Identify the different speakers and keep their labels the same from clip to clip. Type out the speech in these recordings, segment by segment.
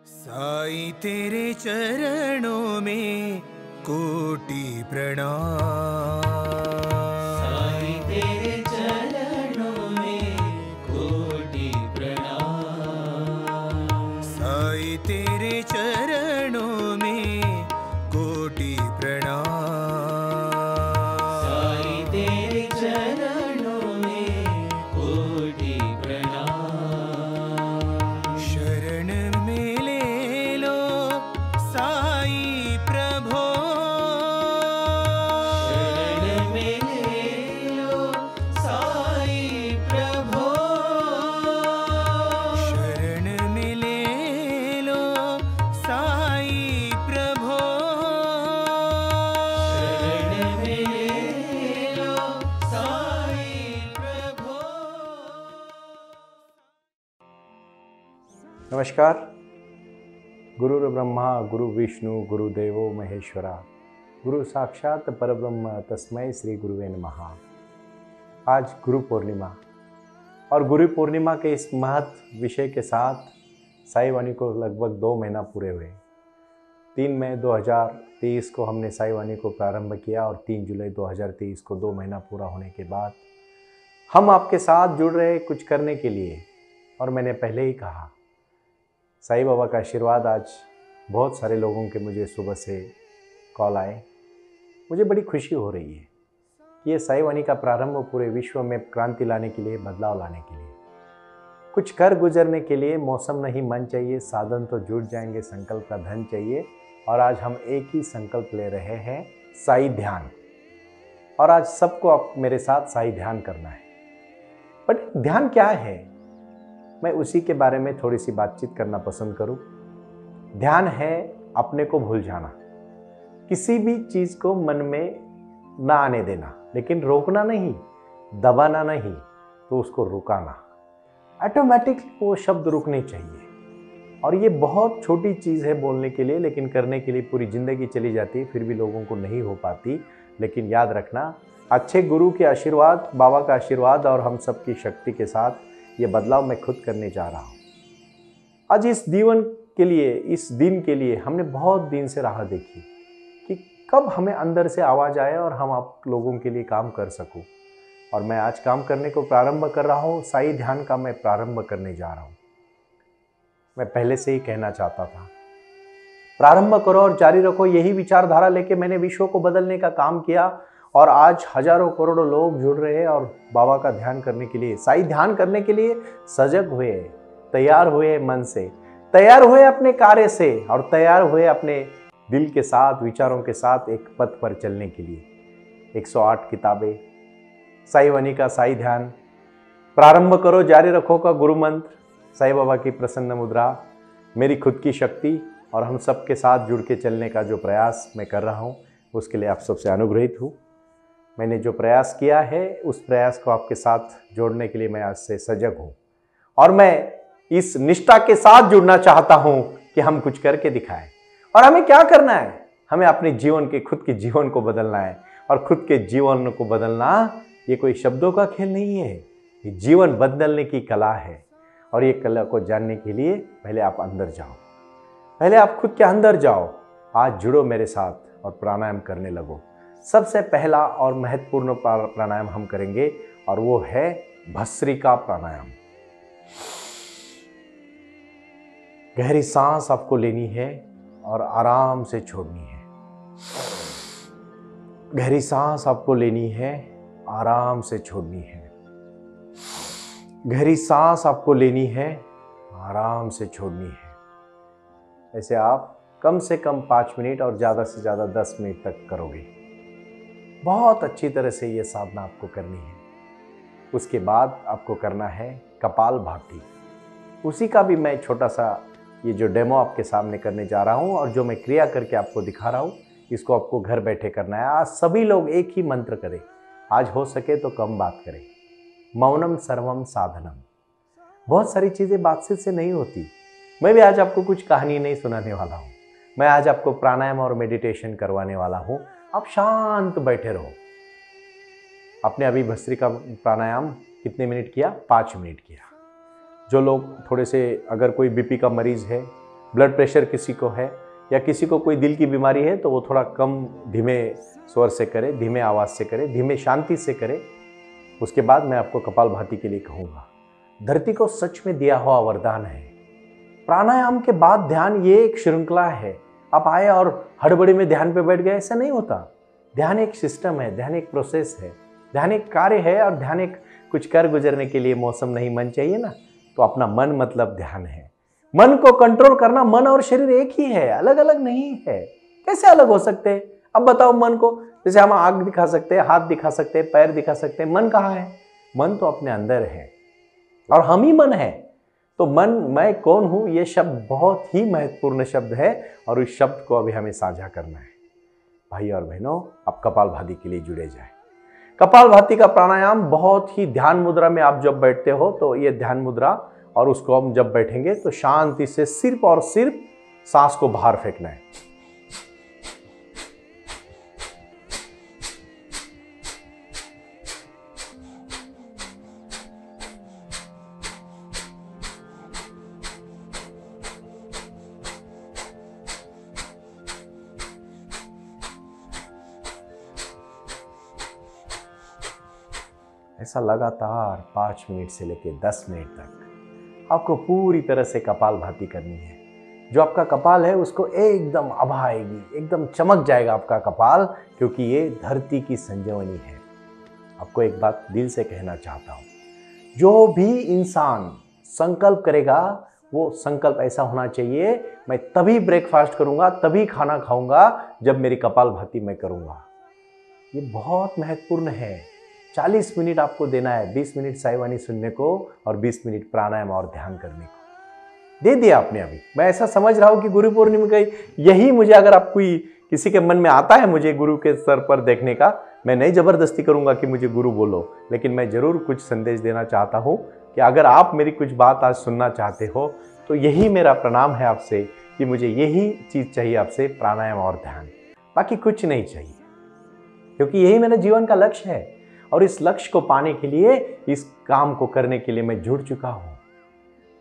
Speaker 1: साईं तेरे चरणों में कोटि प्रणाम।
Speaker 2: साईं तेरे चरणों में कोटि प्रणाम।
Speaker 1: साईं तेरे चरणों में कोटि प्रणाम।
Speaker 2: साईं तेरे चरणों में कोटि प्रणाम।
Speaker 1: शरण में ले लो साईं प्रभो।
Speaker 2: शरण में ले लो साईं प्रभो।
Speaker 1: शरण में ले लो साईं प्रभो।
Speaker 2: शरण में ले लो साईं प्रभो।
Speaker 3: नमस्कार। गुरु ब्रह्मा गुरु विष्णु गुरुदेवो महेश्वरा, गुरु साक्षात परब्रह्म तस्मै श्री गुरुवे नमः। आज गुरु पूर्णिमा और गुरु पूर्णिमा के इस महत्व विषय के साथ साई वाणी को लगभग 2 महीना पूरे हुए। 3 मई 2023 को हमने साई वाणी को प्रारंभ किया और 3 जुलाई 2023 को 2 महीना पूरा होने के बाद हम आपके साथ जुड़ रहे कुछ करने के लिए। और मैंने पहले ही कहा, साईं बाबा का आशीर्वाद आज बहुत सारे लोगों के मुझे सुबह से कॉल आए। मुझे बड़ी खुशी हो रही है कि ये साईं वाणी का प्रारंभ पूरे विश्व में क्रांति लाने के लिए, बदलाव लाने के लिए, कुछ कर गुजरने के लिए मौसम नहीं मन चाहिए, साधन तो जुट जाएंगे, संकल्प का धन चाहिए। और आज हम एक ही संकल्प ले रहे हैं, साई ध्यान। और आज सबको आप मेरे साथ साई ध्यान करना है। बट ध्यान क्या है, मैं उसी के बारे में थोड़ी सी बातचीत करना पसंद करूं। ध्यान है अपने को भूल जाना, किसी भी चीज को मन में ना आने देना, लेकिन रोकना नहीं, दबाना नहीं, तो उसको रुकाना। ऑटोमेटिक वो शब्द रुकने चाहिए। और ये बहुत छोटी चीज है बोलने के लिए, लेकिन करने के लिए पूरी जिंदगी चली जाती है, फिर भी लोगों को नहीं हो पाती। लेकिन याद रखना, अच्छे गुरु के आशीर्वाद, बाबा का आशीर्वाद और हम सबकी शक्ति के साथ ये बदलाव मैं खुद करने जा रहा हूँ। आज इस जीवन के लिए, इस दिन के लिए हमने बहुत दिन से राह देखी कि कब हमें अंदर से आवाज़ आए और हम आप लोगों के लिए काम कर सकूं। और मैं आज काम करने को प्रारंभ कर रहा हूँ। साई ध्यान का मैं प्रारंभ करने जा रहा हूँ। मैं पहले से ही कहना चाहता था, प्रारंभ करो और जारी रखो। यही विचारधारा लेके मैंने विश्व को बदलने का काम किया और आज हजारों करोड़ों लोग जुड़ रहे हैं और बाबा का ध्यान करने के लिए, साई ध्यान करने के लिए सजग हुए, तैयार हुए, मन से तैयार हुए, अपने कार्य से, और तैयार हुए अपने दिल के साथ, विचारों के साथ एक पथ पर चलने के लिए। 108 किताबें, साई वाणी का साई ध्यान, प्रारंभ करो जारी रखो का गुरु मंत्र, साई बाबा की प्रसन्न मुद्रा, मेरी खुद की शक्ति और हम सबके साथ जुड़ के चलने का जो प्रयास मैं कर रहा हूँ, उसके लिए आप सबसे अनुग्रहित हूँ। मैंने जो प्रयास किया है, उस प्रयास को आपके साथ जोड़ने के लिए मैं आज से सजग हूँ। और मैं इस निष्ठा के साथ जुड़ना चाहता हूँ कि हम कुछ करके दिखाएं। और हमें क्या करना है, हमें अपने जीवन के, खुद के जीवन को बदलना है। और खुद के जीवन को बदलना ये कोई शब्दों का खेल नहीं है, ये जीवन बदलने की कला है। और ये कला को जानने के लिए पहले आप अंदर जाओ, पहले आप खुद के अंदर जाओ। आज जुड़ो मेरे साथ और प्राणायाम करने लगो। सबसे पहला और महत्वपूर्ण प्राणायाम हम करेंगे और वो है भस्त्रिका प्राणायाम। गहरी सांस आपको लेनी है और आराम से छोड़नी है। गहरी सांस आपको लेनी है, आराम से छोड़नी है। गहरी सांस आपको लेनी है, आराम से छोड़नी है। ऐसे आप कम से कम 5 मिनट और ज़्यादा से ज़्यादा 10 मिनट तक करोगे। बहुत अच्छी तरह से ये साधना आपको करनी है। उसके बाद आपको करना है कपालभाति। उसी का भी मैं छोटा सा ये जो डेमो आपके सामने करने जा रहा हूँ और जो मैं क्रिया करके आपको दिखा रहा हूँ, इसको आपको घर बैठे करना है। आज सभी लोग एक ही मंत्र करें। आज हो सके तो कम बात करें। मौनम सर्वम साधनम। बहुत सारी चीज़ें बातचीत से नहीं होती। मैं भी आज आपको कुछ कहानी नहीं सुनाने वाला हूँ। मैं आज आपको प्राणायाम और मेडिटेशन करवाने वाला हूँ। आप शांत बैठे रहो। आपने अभी भस्त्रिका प्राणायाम कितने मिनट किया? 5 मिनट किया। जो लोग थोड़े से, अगर कोई बीपी का मरीज़ है, ब्लड प्रेशर किसी को है या किसी को कोई दिल की बीमारी है तो वो थोड़ा कम धीमे स्वर से करे, धीमे आवाज़ से करे, धीमे शांति से करे। उसके बाद मैं आपको कपालभाति के लिए कहूँगा। धरती को सच में दिया हुआ वरदान है। प्राणायाम के बाद ध्यान ये एक श्रृंखला है। आप आए और हड़बड़ी में ध्यान पे बैठ गए, ऐसा नहीं होता। ध्यान एक सिस्टम है, ध्यान एक प्रोसेस है, ध्यान एक कार्य है और ध्यान एक कुछ कर गुजरने के लिए मौसम नहीं मन चाहिए ना। तो अपना मन मतलब ध्यान है। मन को कंट्रोल करना, मन और शरीर एक ही है, अलग अलग नहीं है। कैसे अलग हो सकते हैं? अब बताओ मन को, जैसे हम आंख दिखा सकते हैं, हाथ दिखा सकते हैं, पैर दिखा सकते हैं, मन कहाँ है? मन तो अपने अंदर है और हम ही मन है। तो मन, मैं कौन हूं, ये शब्द बहुत ही महत्वपूर्ण शब्द है और इस शब्द को अभी हमें साझा करना है। भाई और बहनों, आप कपालभाति के लिए जुड़े जाए। कपालभाति का प्राणायाम बहुत ही ध्यान मुद्रा में आप जब बैठते हो तो ये ध्यान मुद्रा, और उसको हम जब बैठेंगे तो शांति से सिर्फ और सिर्फ सांस को बाहर फेंकना है। ऐसा लगातार 5 मिनट से लेकर 10 मिनट तक आपको पूरी तरह से कपालभाति करनी है। जो आपका कपाल है उसको एकदम आभा आएगी, एकदम चमक जाएगा आपका कपाल, क्योंकि ये धरती की संजीवनी है। आपको एक बात दिल से कहना चाहता हूँ, जो भी इंसान संकल्प करेगा वो संकल्प ऐसा होना चाहिए, मैं तभी ब्रेकफास्ट करूँगा, तभी खाना खाऊंगा जब मेरी कपालभाति मैं करूँगा। ये बहुत महत्वपूर्ण है। 40 मिनट आपको देना है, 20 मिनट साईवाणी सुनने को और 20 मिनट प्राणायाम और ध्यान करने को दे दिया आपने। अभी मैं ऐसा समझ रहा हूँ कि गुरु पूर्णिमा का यही मुझे, अगर आप कोई किसी के मन में आता है मुझे गुरु के स्तर पर देखने का, मैं नहीं जबरदस्ती करूँगा कि मुझे गुरु बोलो, लेकिन मैं जरूर कुछ संदेश देना चाहता हूँ कि अगर आप मेरी कुछ बात आज सुनना चाहते हो तो यही मेरा प्रणाम है आपसे कि मुझे यही चीज़ चाहिए आपसे, प्राणायाम और ध्यान, बाकी कुछ नहीं चाहिए, क्योंकि यही मेरा जीवन का लक्ष्य है। और इस लक्ष्य को पाने के लिए, इस काम को करने के लिए मैं जुड़ चुका हूं।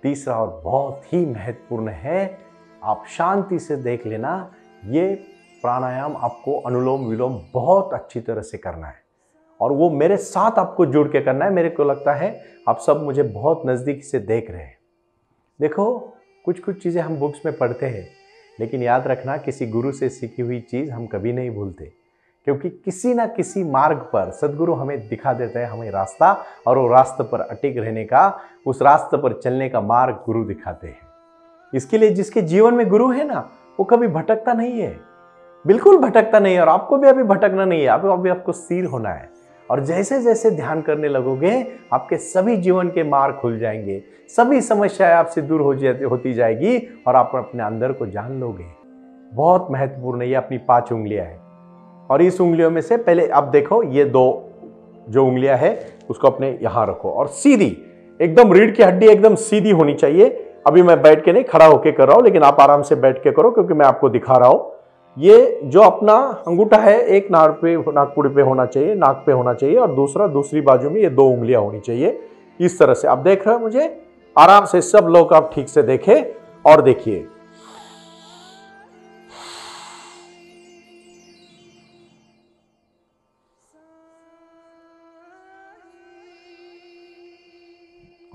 Speaker 3: तीसरा और बहुत ही महत्वपूर्ण है, आप शांति से देख लेना, ये प्राणायाम आपको अनुलोम विलोम बहुत अच्छी तरह से करना है और वो मेरे साथ आपको जुड़ के करना है। मेरे को लगता है आप सब मुझे बहुत नज़दीक से देख रहे हैं। देखो, कुछ कुछ चीज़ें हम बुक्स में पढ़ते हैं, लेकिन याद रखना किसी गुरु से सीखी हुई चीज़ हम कभी नहीं भूलते, क्योंकि किसी ना किसी मार्ग पर सदगुरु हमें दिखा देते हैं हमें रास्ता, और वो रास्ते पर अटिक रहने का, उस रास्ते पर चलने का मार्ग गुरु दिखाते हैं। इसके लिए जिसके जीवन में गुरु है ना, वो कभी भटकता नहीं है, बिल्कुल भटकता नहीं है। और आपको भी अभी भटकना नहीं है, अभी आपको स्थिर होना है। और जैसे जैसे ध्यान करने लगोगे आपके सभी जीवन के मार्ग खुल जाएंगे, सभी समस्याएं आपसे दूर होती जाएगी और आप अपने अंदर को जान लोगे। बहुत महत्वपूर्ण है। ये अपनी 5 उंगलियां हैं और इस उंगलियों में से पहले आप देखो, ये 2 जो उंगलियां है उसको अपने यहाँ रखो और सीधी एकदम रीढ़ की हड्डी एकदम सीधी होनी चाहिए। अभी मैं बैठ के नहीं, खड़ा होके कर रहा हूँ, लेकिन आप आराम से बैठ के करो क्योंकि मैं आपको दिखा रहा हूँ। ये जो अपना अंगूठा है एक नाकपुड़ी पे होना चाहिए, नाक पे होना चाहिए, और दूसरा दूसरी बाजू में ये 2 उंगलियां होनी चाहिए। इस तरह से आप देख रहे हो मुझे, आराम से सब लोग आप ठीक से देखें और देखिए।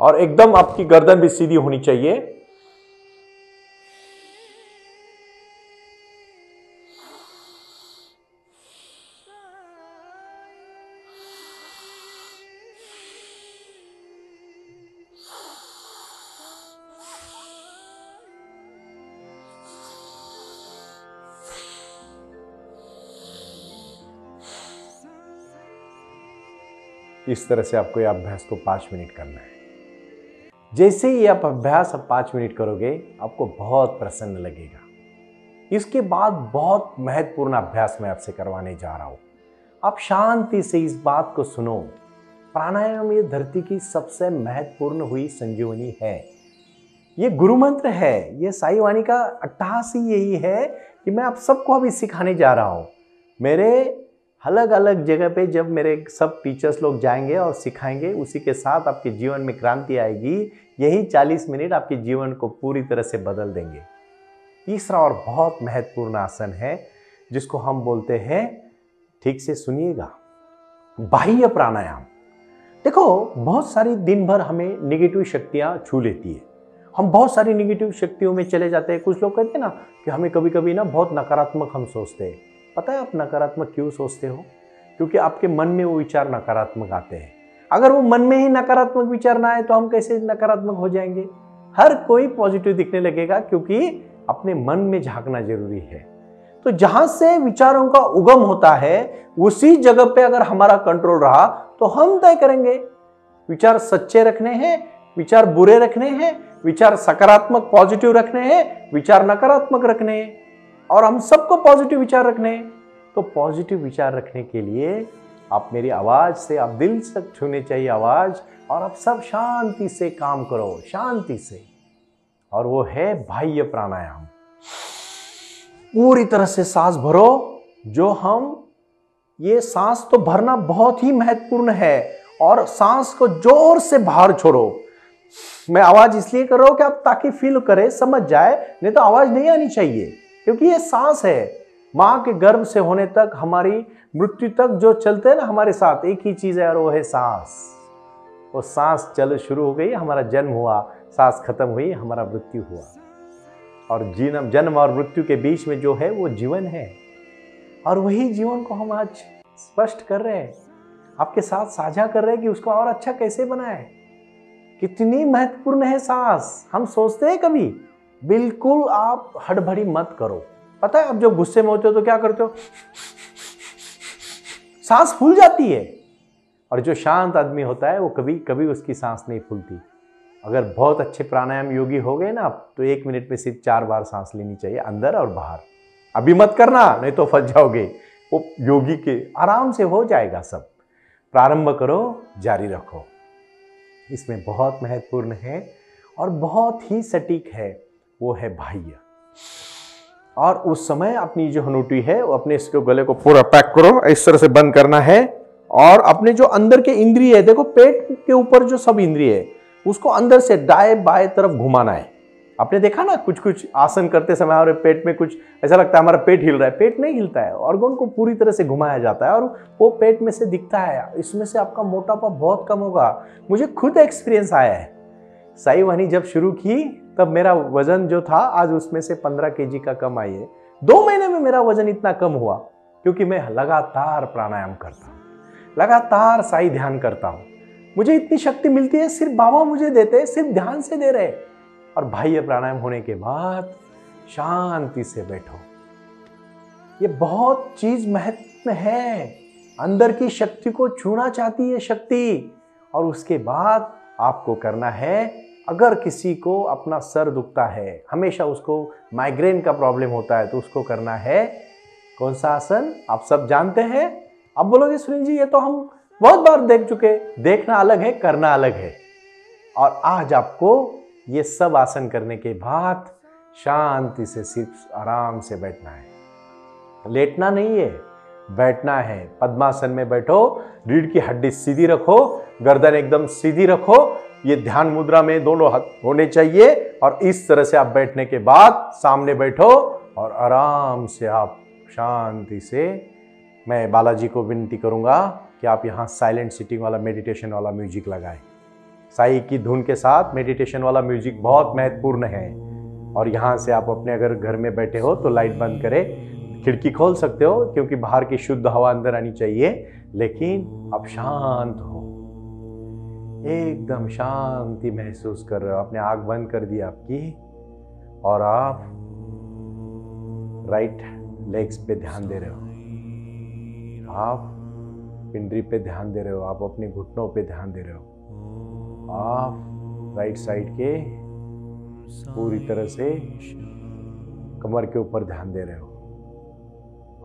Speaker 3: और एकदम आपकी गर्दन भी सीधी होनी चाहिए। इस तरह से आपको ये अभ्यास को 5 मिनट करना है। जैसे ही आप अभ्यास 5 मिनट करोगे आपको बहुत प्रसन्न लगेगा। इसके बाद बहुत महत्वपूर्ण अभ्यास मैं आपसे करवाने जा रहा हूं। आप शांति से इस बात को सुनो। प्राणायाम ये धरती की सबसे महत्वपूर्ण हुई संजीवनी है। ये गुरु मंत्र है। ये साईवाणी का अट्टहास ही यही है कि मैं आप सबको अभी सिखाने जा रहा हूं। मेरे अलग अलग जगह पे जब मेरे सब टीचर्स लोग जाएंगे और सिखाएंगे, उसी के साथ आपके जीवन में क्रांति आएगी। यही 40 मिनट आपके जीवन को पूरी तरह से बदल देंगे। तीसरा और बहुत महत्वपूर्ण आसन है जिसको हम बोलते हैं, ठीक से सुनिएगा, बाह्य प्राणायाम। देखो, बहुत सारी दिन भर हमें निगेटिव शक्तियां छू लेती है, हम बहुत सारी निगेटिव शक्तियों में चले जाते हैं। कुछ लोग कहते हैं ना कि हमें कभी कभी ना बहुत नकारात्मक हम सोचते हैं। पता है आप नकारात्मक क्यों सोचते हो? क्योंकि आपके मन में वो विचार नकारात्मक आते हैं। अगर वो मन में ही नकारात्मक विचार ना आए तो हम कैसे नकारात्मक हो जाएंगे? हर कोई पॉजिटिव दिखने लगेगा, क्योंकि अपने मन में झांकना जरूरी है। तो जहां से विचारों का उगम होता है उसी जगह पे अगर हमारा कंट्रोल रहा तो हम तय करेंगे विचार सच्चे रखने हैं, विचार बुरे रखने हैं, विचार सकारात्मक पॉजिटिव रखने हैं, विचार नकारात्मक रखने हैं, और हम सबको पॉजिटिव विचार रखने हैं। तो पॉजिटिव विचार रखने के लिए आप मेरी आवाज से, आप दिल से छूने चाहिए आवाज, और आप सब शांति से काम करो, शांति से। और वो है बाह्य प्राणायाम। पूरी तरह से सांस भरो। जो हम ये सांस तो भरना बहुत ही महत्वपूर्ण है, और सांस को जोर से बाहर छोड़ो। मैं आवाज इसलिए कर रहा हूं कि आप ताकि फील करें, समझ जाए, नहीं तो आवाज नहीं आनी चाहिए, क्योंकि ये सांस है। मां के गर्भ से होने तक, हमारी मृत्यु तक जो चलते हैं ना हमारे साथ, एक ही चीज है, और वो है सांस। वो सांस चल शुरू हो गई, हमारा जन्म हुआ, सांस खत्म हुई, हमारा मृत्यु हुआ। और जन्म और मृत्यु के बीच में जो है वो जीवन है, और वही जीवन को हम आज स्पष्ट कर रहे हैं, आपके साथ साझा कर रहे हैं कि उसको और अच्छा कैसे बनाए। कितनी महत्वपूर्ण है सांस, हम सोचते हैं कभी? बिल्कुल आप हड़बड़ी मत करो। पता है आप जब गुस्से में होते हो तो क्या करते हो? सांस फूल जाती है। और जो शांत आदमी होता है वो कभी कभी उसकी सांस नहीं फूलती। अगर बहुत अच्छे प्राणायाम योगी हो गए ना आप, तो 1 मिनट में सिर्फ 4 बार सांस लेनी चाहिए, अंदर और बाहर। अभी मत करना, नहीं तो फंस जाओगे। वो योगी के आराम से हो जाएगा सब। प्रारंभ करो, जारी रखो। इसमें बहुत महत्वपूर्ण है और बहुत ही सटीक है, वो है बाह्य। और उस समय अपनी जो हनूटी है वो अपने इसके गले को पूरा पैक करो, इस तरह से बंद करना है। और अपने जो अंदर के इंद्रिय है, देखो पेट के ऊपर जो सब इंद्रिय है उसको अंदर से दाएं बाएं तरफ घुमाना है। आपने देखा ना कुछ कुछ आसन करते समय हमारे पेट में कुछ ऐसा लगता है हमारा पेट हिल रहा है, पेट नहीं हिलता है, ऑर्गन को पूरी तरह से घुमाया जाता है और वो पेट में से दिखता है। इसमें से आपका मोटापा बहुत कम होगा। मुझे खुद एक्सपीरियंस आया है। साई वाणी जब शुरू की तब मेरा वजन जो था आज उसमें से 15 केजी का कम आई है। 2 महीने में मेरा वजन इतना कम हुआ क्योंकि मैं लगातार प्राणायाम करता हूँ, लगातार साई ध्यान करता हूँ। मुझे इतनी शक्ति मिलती है, सिर्फ बाबा मुझे देते, सिर्फ ध्यान से दे रहे। और बाह्य प्राणायाम होने के बाद शांति से बैठो। ये बहुत चीज महत्व है। अंदर की शक्ति को छूना चाहती है शक्ति। और उसके बाद आपको करना है, अगर किसी को अपना सर दुखता है, हमेशा उसको माइग्रेन का प्रॉब्लम होता है, तो उसको करना है कौन सा आसन आप सब जानते हैं। अब बोलोगे सुनील जी ये तो हम बहुत बार देख चुके। देखना अलग है, करना अलग है। और आज आपको ये सब आसन करने के बाद शांति से सिर्फ आराम से बैठना है। लेटना नहीं है, बैठना है। पद्मासन में बैठो, रीढ़ की हड्डी सीधी रखो, गर्दन एकदम सीधी रखो। ये ध्यान मुद्रा में दोनों हाथ होने चाहिए। और इस तरह से आप बैठने के बाद सामने बैठो और आराम से आप शांति से, मैं बालाजी को विनती करूंगा कि आप यहाँ साइलेंट सिटिंग वाला मेडिटेशन वाला म्यूजिक लगाएं। साई की धुन के साथ मेडिटेशन वाला म्यूजिक बहुत महत्वपूर्ण है। और यहाँ से आप अपने अगर घर में बैठे हो तो लाइट बंद करें, खिड़की खोल सकते हो क्योंकि बाहर की शुद्ध हवा अंदर आनी चाहिए, लेकिन आप शांत हो, एकदम शांति महसूस कर रहे हो। अपने आंख बंद कर दी आपकी और आप राइट लेग्स पे ध्यान दे रहे हो, आप पिंडली पे ध्यान दे रहे हो, आप अपने घुटनों पे ध्यान दे रहे हो, आप राइट साइड के पूरी तरह से कमर के ऊपर ध्यान दे रहे हो।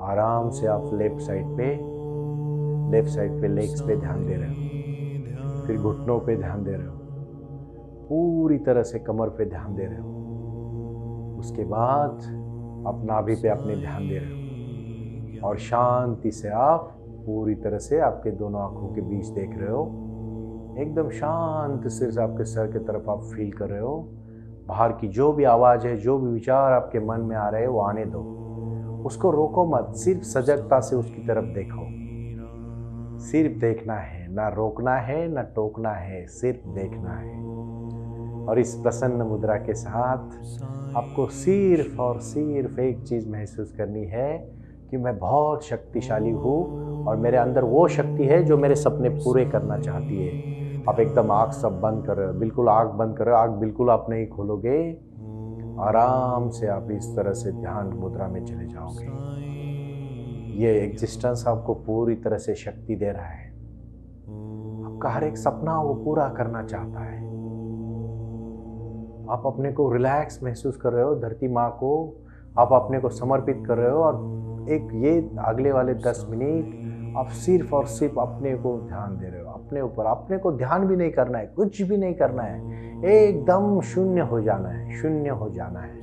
Speaker 3: आराम से आप लेफ्ट साइड पे लेग्स पे ध्यान दे रहे हो, फिर घुटनों पे ध्यान दे रहे हो, पूरी तरह से कमर पे ध्यान दे रहे हो। उसके बाद आप नाभि पे अपने ध्यान दे रहे हो और शांति से आप पूरी तरह से आपके दोनों आंखों के बीच देख रहे हो। एकदम शांत सिर से आपके सर की तरफ आप फील कर रहे हो बाहर की जो भी आवाज़ है, जो भी विचार आपके मन में आ रहे हैं वो आने दो, उसको रोको मत, सिर्फ सजगता से उसकी तरफ देखो। सिर्फ देखना है, ना रोकना है ना टोकना है, सिर्फ देखना है। और इस प्रसन्न मुद्रा के साथ आपको सिर्फ और सिर्फ एक चीज़ महसूस करनी है कि मैं बहुत शक्तिशाली हूँ और मेरे अंदर वो शक्ति है जो मेरे सपने पूरे करना चाहती है। आप एकदम आँख सब बंद कर रहे हो, बिल्कुल आँख बंद कर रहे हो, आँख बिल्कुल आप नहीं खोलोगे। आराम से आप इस तरह से ध्यान मुद्रा में चले जाओगे। ये एग्जिस्टेंस आपको पूरी तरह से शक्ति दे रहा है। आपका हर एक सपना वो पूरा करना चाहता है। आप अपने को रिलैक्स महसूस कर रहे हो, धरती माँ को आप अपने को समर्पित कर रहे हो। और एक ये अगले वाले 10 मिनट आप सिर्फ और सिर्फ अपने को ध्यान दे रहे हो, अपने ऊपर। अपने को ध्यान भी नहीं करना है, कुछ भी नहीं करना है, एकदम शून्य हो जाना है, शून्य हो जाना है,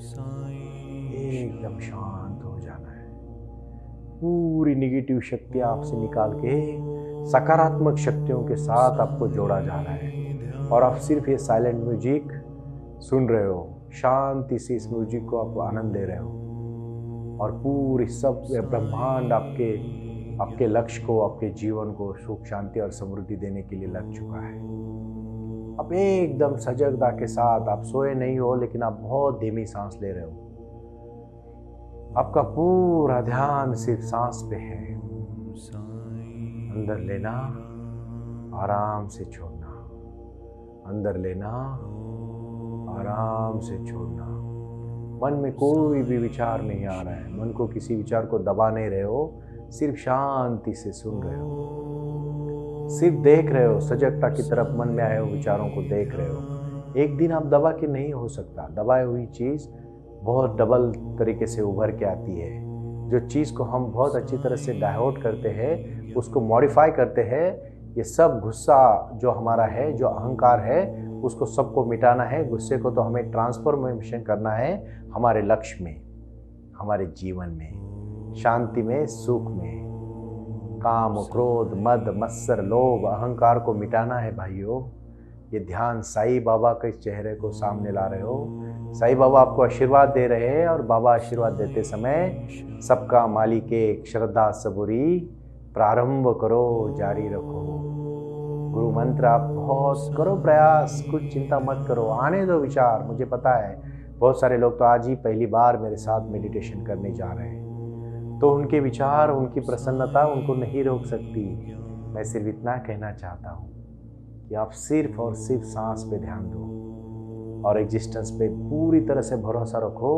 Speaker 3: एकदम शांत हो जाना है। पूरी निगेटिव शक्ति आपसे निकाल के सकारात्मक शक्तियों के साथ आपको जोड़ा जा रहा है। और आप सिर्फ ये साइलेंट म्यूजिक सुन रहे हो, शांति से इस म्यूजिक को आप आनंद दे रहे हो। और पूरी सब ब्रह्मांड आपके लक्ष्य को, आपके जीवन को सुख शांति और समृद्धि देने के लिए लग चुका है। अब एकदम सजगता के साथ, आप सोए नहीं हो लेकिन आप बहुत धीमी सांस ले रहे हो। आपका पूरा ध्यान सिर्फ सांस पे है। अंदर लेना, आराम से छोड़ना, अंदर लेना, आराम से छोड़ना। मन में कोई भी विचार नहीं आ रहा है, मन को किसी विचार को दबा नहीं रहे हो, सिर्फ शांति से सुन रहे हो, सिर्फ देख रहे हो, सजगता की तरफ मन में आए हो विचारों को देख रहे हो। एक दिन आप दबा के नहीं हो सकता। दबाई हुई चीज़ बहुत डबल तरीके से उभर के आती है। जो चीज़ को हम बहुत अच्छी तरह से डाइवर्ट करते हैं, उसको मॉडिफाई करते हैं, ये सब गुस्सा जो हमारा है, जो अहंकार है, उसको सबको मिटाना है। गुस्से को तो हमें ट्रांसफॉर्मेशन करना है हमारे लक्ष्य में, हमारे जीवन में, शांति में, सुख में। काम, क्रोध, मद, मत्सर, लोभ, अहंकार को मिटाना है भाइयों। ये ध्यान साईं बाबा के चेहरे को सामने ला रहे हो। साईं बाबा आपको आशीर्वाद दे रहे हैं और बाबा आशीर्वाद देते समय सबका मालिक एक, श्रद्धा सबूरी, प्रारंभ करो, जारी रखो। गुरु मंत्र आप बहुत करो प्रयास, कुछ चिंता मत करो, आने दो विचार। मुझे पता है बहुत सारे लोग तो आज ही पहली बार मेरे साथ मेडिटेशन करने जा रहे हैं, तो उनके विचार, उनकी प्रसन्नता उनको नहीं रोक सकती। मैं सिर्फ इतना कहना चाहता हूँ कि आप सिर्फ और सिर्फ सांस पे ध्यान दो और एग्जिस्टेंस पे पूरी तरह से भरोसा रखो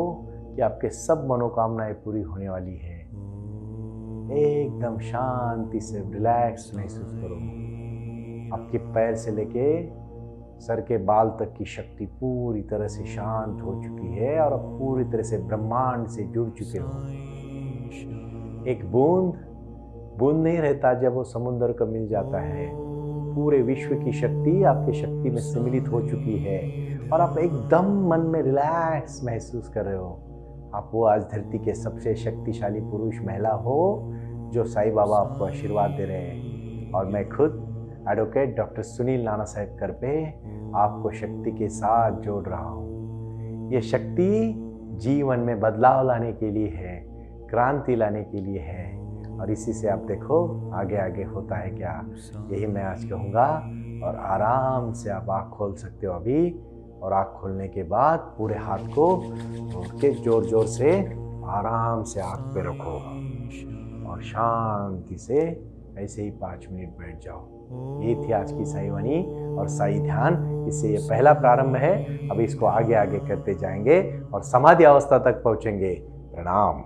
Speaker 3: कि आपके सब मनोकामनाएं पूरी होने वाली है। एकदम शांति से रिलैक्स महसूस करो। आपके पैर से लेके सर के बाल तक की शक्ति पूरी तरह से शांत हो चुकी है और आप पूरी तरह से ब्रह्मांड से जुड़ चुके हो। एक बूंद नहीं रहता जब वो समुद्र को मिल जाता है। पूरे विश्व की शक्ति आपके शक्ति में सम्मिलित हो चुकी है और आप एकदम मन में रिलैक्स महसूस कर रहे हो। आप वो आज धरती के सबसे शक्तिशाली पुरुष महिला हो जो साईं बाबा आपको आशीर्वाद दे रहे हैं। और मैं खुद एडवोकेट डॉक्टर सुनील नाना साहेब करपे आपको शक्ति के साथ जोड़ रहा हूँ। ये शक्ति जीवन में बदलाव लाने के लिए है, क्रांति लाने के लिए है और इसी से आप देखो आगे आगे होता है क्या, यही मैं आज कहूँगा। और आराम से आप आँख खोल सकते हो अभी। और आँख खोलने के बाद पूरे हाथ को जोड़ के जोर जोर से आराम से आँख पे रखो और शांति से ऐसे ही 5 मिनट बैठ जाओ। ये थी आज की साई वाणी और साई ध्यान। इससे ये पहला प्रारंभ है। अब इसको आगे आगे करते जाएंगे और समाधि अवस्था तक पहुँचेंगे। प्रणाम।